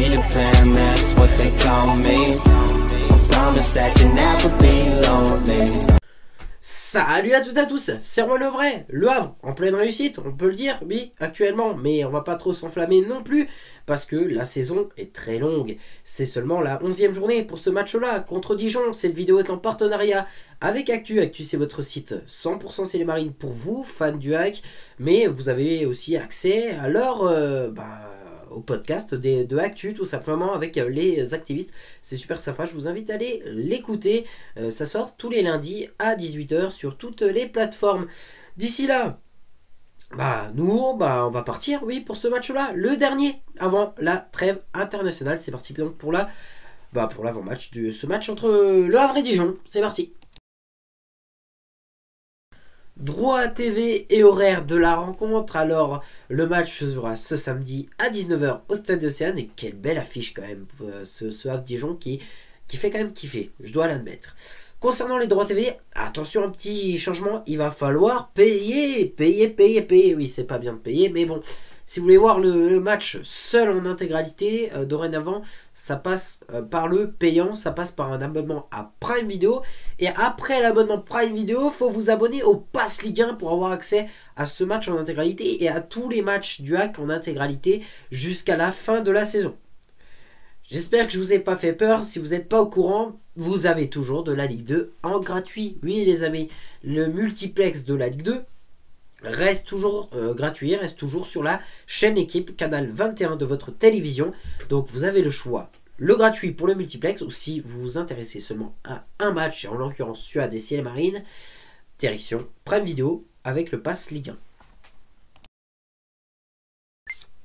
be the fam, that's what they call me. I promise that you never be lonely. Salut à toutes et à tous, c'est Romain Lovray, Le Havre, en pleine réussite, on peut le dire, oui, actuellement, mais on va pas trop s'enflammer non plus, parce que la saison est très longue. C'est seulement la 11e journée pour ce match-là, contre Dijon. Cette vidéo est en partenariat avec Actu. Actu, c'est votre site 100% C'est les Marines pour vous, fans du hack, mais vous avez aussi accès à au podcast de Actu, tout simplement, avec les activistes. C'est super sympa, je vous invite à aller l'écouter. Ça sort tous les lundis à 18 h sur toutes les plateformes. D'ici là, on va partir, oui, pour ce match-là, le dernier avant la trêve internationale. C'est parti donc pour l'avant-match de ce match entre Le Havre et Dijon. C'est parti. Droit TV et horaire de la rencontre. Alors, le match se jouera ce samedi à 19 h au Stade d'Océane. Et quelle belle affiche quand même, ce Havre-Dijon qui fait quand même kiffer, je dois l'admettre. Concernant les droits TV, attention, un petit changement, il va falloir payer. Oui, c'est pas bien de payer, mais bon, si vous voulez voir le match seul en intégralité, dorénavant, ça passe par le payant, ça passe par un abonnement à Prime Video. Et après l'abonnement Prime Video, faut vous abonner au Pass Ligue 1 pour avoir accès à ce match en intégralité et à tous les matchs du hack en intégralité jusqu'à la fin de la saison. J'espère que je vous ai pas fait peur. Si vous n'êtes pas au courant, vous avez toujours de la Ligue 2 en gratuit. Oui les amis, le multiplex de la Ligue 2 reste toujours gratuit, reste toujours sur la chaîne Équipe, canal 21 de votre télévision. Donc vous avez le choix, le gratuit pour le multiplex, ou si vous vous intéressez seulement à un match, en l'occurrence Suède et Ciel Marine, direction Prime Video avec le Pass Ligue 1.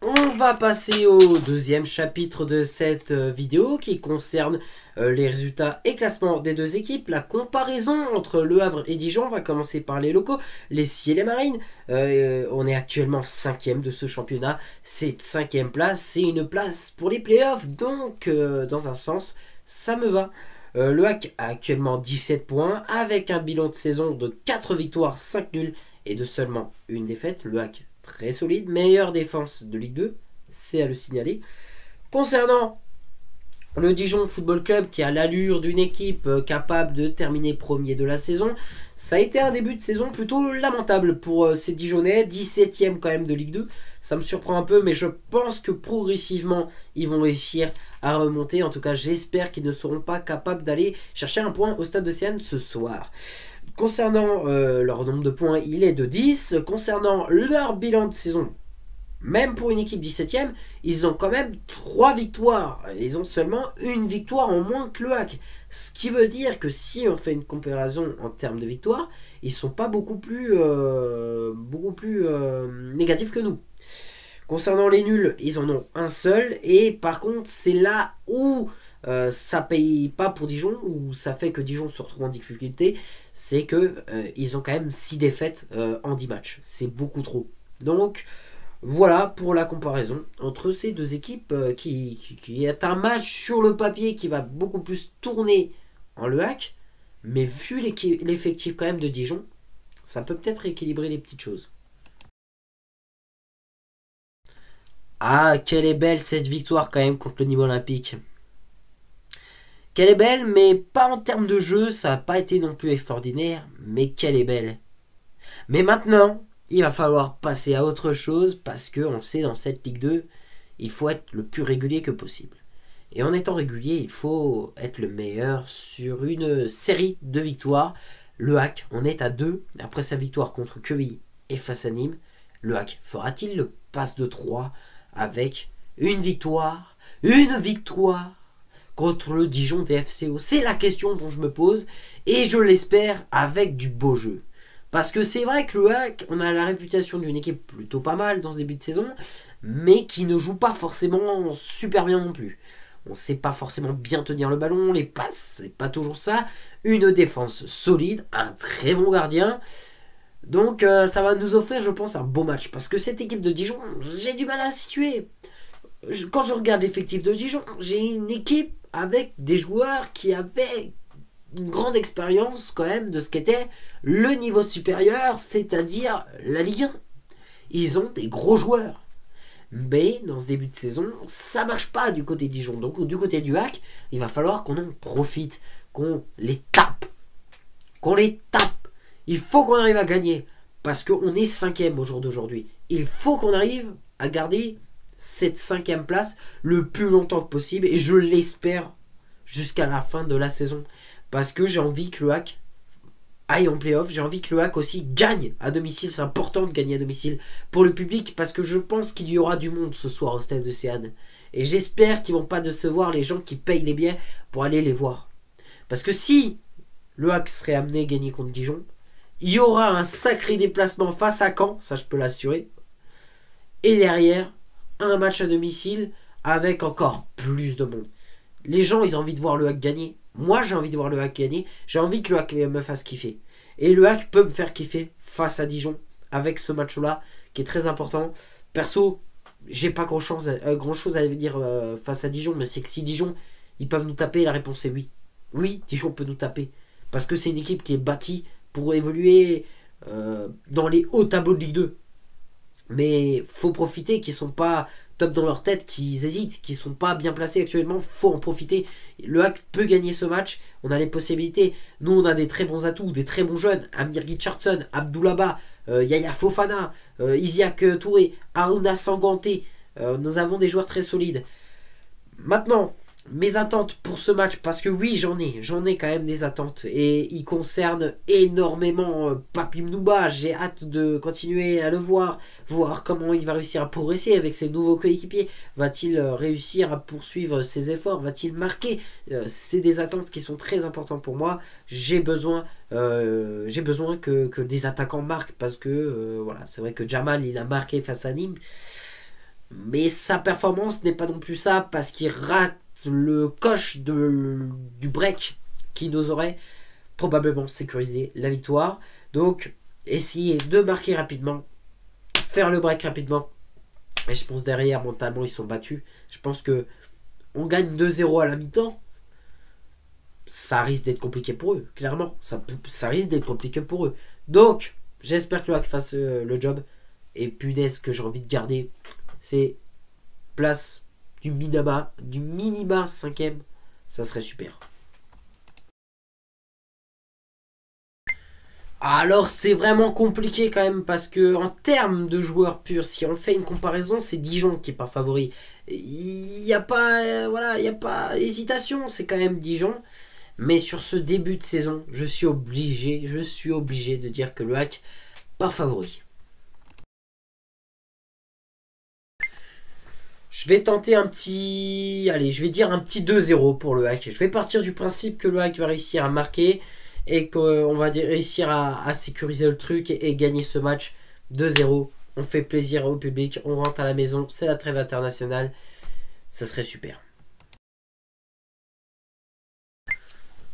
On va passer au deuxième chapitre de cette vidéo qui concerne les résultats et classements des deux équipes. La comparaison entre Le Havre et Dijon. On va commencer par les locaux, les Ciel et Marines. On est actuellement 5e de ce championnat. Cette 5e place, c'est une place pour les playoffs. Donc, dans un sens, ça me va. Le hack a actuellement 17 points avec un bilan de saison de 4 victoires, 5 nuls et de seulement une défaite. Le hack très solide, meilleure défense de Ligue 2, c'est à le signaler. Concernant le Dijon Football Club qui a l'allure d'une équipe capable de terminer premier de la saison, ça a été un début de saison plutôt lamentable pour ces Dijonnais, 17e quand même de Ligue 2. Ça me surprend un peu, mais je pense que progressivement ils vont réussir à remonter. En tout cas, j'espère qu'ils ne seront pas capables d'aller chercher un point au Stade d'Océane ce soir. Concernant leur nombre de points, il est de 10. Concernant leur bilan de saison, même pour une équipe 17e, ils ont quand même 3 victoires. Ils ont seulement une victoire en moins que le hack. Ce qui veut dire que si on fait une comparaison en termes de victoires, ils ne sont pas beaucoup plus négatifs que nous. Concernant les nuls, ils en ont un seul. Et par contre, c'est là où ça paye pas pour Dijon, où ça fait que Dijon se retrouve en difficulté. C'est que ils ont quand même 6 défaites en 10 matchs. C'est beaucoup trop. Donc voilà pour la comparaison entre ces deux équipes qui est un match sur le papier qui va beaucoup plus tourner en le hack. Mais vu l'effectif quand même de Dijon, ça peut peut-être équilibrer les petites choses. Ah, quelle est belle cette victoire quand même contre le Nîmes Olympique. Qu'elle est belle, mais pas en termes de jeu, ça n'a pas été non plus extraordinaire, mais qu'elle est belle. Mais maintenant, il va falloir passer à autre chose, parce qu'on sait dans cette Ligue 2, il faut être le plus régulier que possible. Et en étant régulier, il faut être le meilleur sur une série de victoires. Le hack en est à 2, après sa victoire contre Quevilly et face à Nîmes. Le hack fera-t-il le pass de 3 avec une victoire contre le Dijon DFCO? C'est la question dont je me pose et je l'espère avec du beau jeu. Parce que c'est vrai que le hack, on a la réputation d'une équipe plutôt pas mal dans ce début de saison, mais qui ne joue pas forcément super bien non plus. On sait pas forcément bien tenir le ballon, les passes, c'est pas toujours ça. Une défense solide, un très bon gardien. Donc ça va nous offrir, je pense, un beau match. Parce que cette équipe de Dijon, j'ai du mal à la situer. Quand je regarde l'effectif de Dijon, j'ai une équipe avec des joueurs qui avaient une grande expérience quand même de ce qu'était le niveau supérieur, c'est-à-dire la Ligue 1. Ils ont des gros joueurs. Mais dans ce début de saison, ça marche pas du côté de Dijon. Donc du côté du HAC, il va falloir qu'on en profite, qu'on les tape. Qu'on les tape. Il faut qu'on arrive à gagner. Parce qu'on est 5e au jour d'aujourd'hui. Il faut qu'on arrive à garder cette 5e place le plus longtemps que possible. Et je l'espère jusqu'à la fin de la saison. Parce que j'ai envie que le HAC aille en playoff. J'ai envie que le HAC aussi gagne à domicile. C'est important de gagner à domicile pour le public. Parce que je pense qu'il y aura du monde ce soir au stade de Séane. Et j'espère qu'ils ne vont pas décevoir les gens qui payent les billets pour aller les voir. Parce que si le HAC serait amené à gagner contre Dijon, il y aura un sacré déplacement face à Caen, ça je peux l'assurer. Et derrière, un match à domicile avec encore plus de monde. Les gens, ils ont envie de voir le HAC gagner. Moi, j'ai envie de voir le HAC gagner. J'ai envie que le HAC me fasse kiffer. Et le HAC peut me faire kiffer face à Dijon avec ce match-là qui est très important. Perso, j'ai pas grand-chose à dire face à Dijon, mais c'est que si Dijon, ils peuvent nous taper, la réponse est oui. Oui, Dijon peut nous taper. Parce que c'est une équipe qui est bâtie pour évoluer dans les hauts tableaux de Ligue 2. Mais faut profiter qu'ils ne sont pas top dans leur tête, qu'ils hésitent, qu'ils ne sont pas bien placés actuellement. Faut en profiter. Le HAC peut gagner ce match. On a les possibilités. Nous, on a des très bons atouts, des très bons jeunes. Amir Richardson, Abdoulaba, Yaya Fofana, Isiak Touré, Aruna Sanganté. Nous avons des joueurs très solides. Maintenant, mes attentes pour ce match, parce que oui, j'en ai quand même des attentes et ils concernent énormément Papi Mnouba. J'ai hâte de continuer à le voir comment il va réussir à progresser avec ses nouveaux coéquipiers. Va-t-il réussir à poursuivre ses efforts? Va-t-il marquer? C'est des attentes qui sont très importantes pour moi. J'ai besoin que des attaquants marquent parce que voilà, c'est vrai que Jamal il a marqué face à Nîmes, mais sa performance n'est pas non plus ça parce qu'il rate le coche du break qui nous aurait probablement sécurisé la victoire. Donc essayer de marquer rapidement, faire le break rapidement, et je pense derrière mentalement ils sont battus. Je pense que on gagne 2-0 à la mi-temps, ça risque d'être compliqué pour eux, clairement ça risque d'être compliqué pour eux. Donc j'espère que le HAC fasse le job. Et punaise, que j'ai envie de garder, c'est place du minima 5e, ça serait super. Alors c'est vraiment compliqué quand même parce que en termes de joueurs purs, si on fait une comparaison, c'est Dijon qui est pas favori. Il n'y a pas voilà, il y a pas hésitation, c'est quand même Dijon. Mais sur ce début de saison, je suis obligé de dire que le HAC pas favori. Je vais tenter un petit... Allez, je vais dire un petit 2-0 pour le HAC. Je vais partir du principe que le HAC va réussir à marquer et qu'on va réussir à sécuriser le truc et gagner ce match 2-0. On fait plaisir au public, on rentre à la maison, c'est la trêve internationale. Ça serait super.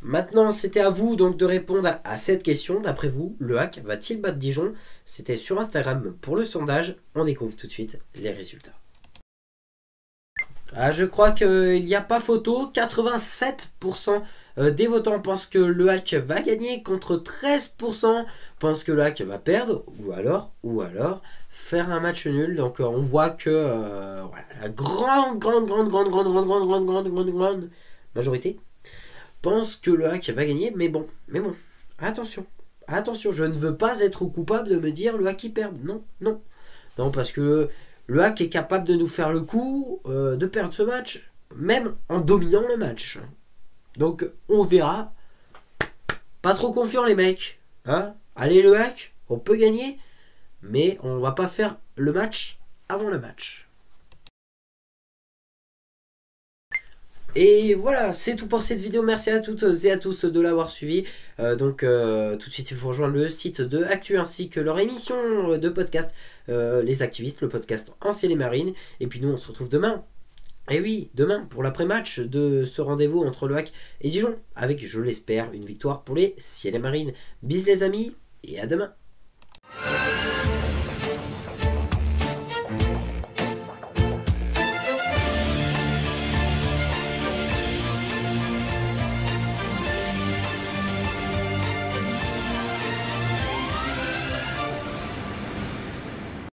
Maintenant, c'était à vous donc de répondre à cette question. D'après vous, le HAC va-t-il battre Dijon? C'était sur Instagram pour le sondage. On découvre tout de suite les résultats. Ah, je crois qu'il n'y a pas photo. 87% des votants pensent que le HAC va gagner contre 13% pensent que le HAC va perdre ou alors faire un match nul. Donc on voit que voilà, la grande majorité pense que le HAC va gagner. Mais bon, attention, je ne veux pas être coupable de me dire le HAC perd. Non, parce que le HAC est capable de nous faire le coup de perdre ce match, même en dominant le match. Donc on verra. Pas trop confiant les mecs. Hein, allez le HAC, on peut gagner, mais on va pas faire le match avant le match. Et voilà, c'est tout pour cette vidéo. Merci à toutes et à tous de l'avoir suivi. Tout de suite, il faut rejoindre le site de Actu ainsi que leur émission de podcast, Les Activistes, le podcast en ciel et marine. Et puis nous, on se retrouve demain. Et oui, demain, pour l'après-match de ce rendez-vous entre le HAC et Dijon. Avec, je l'espère, une victoire pour les ciel et marines. Bis les amis, et à demain.